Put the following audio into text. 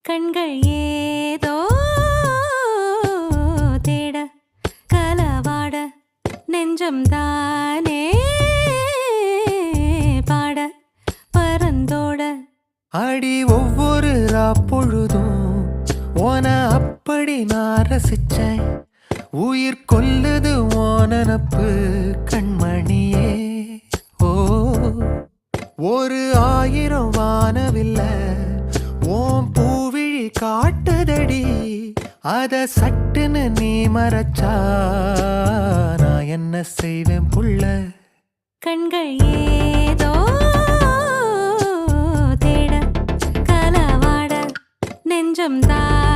கண்கள் ஏதோ தேட கலவாட நெஞ்சம் தானே பாட பரந்தோட அடி ஒவ்வொரு பொழுதும் ஓன அப்படி நான் ரசிச்சேன். உயிர் கொல்லுது ஓனனப்பு கண்மணியே. ஓ ஒரு 1000 வானவில்ல ஓம் பூவிழி காட்டுதடி. அத சட்டுன்னு நீ மறைச்சா நான் என்ன செய்வேன் புள்ள. கண்கள் ஏதோ தேட கலவாட நெஞ்சம் தான்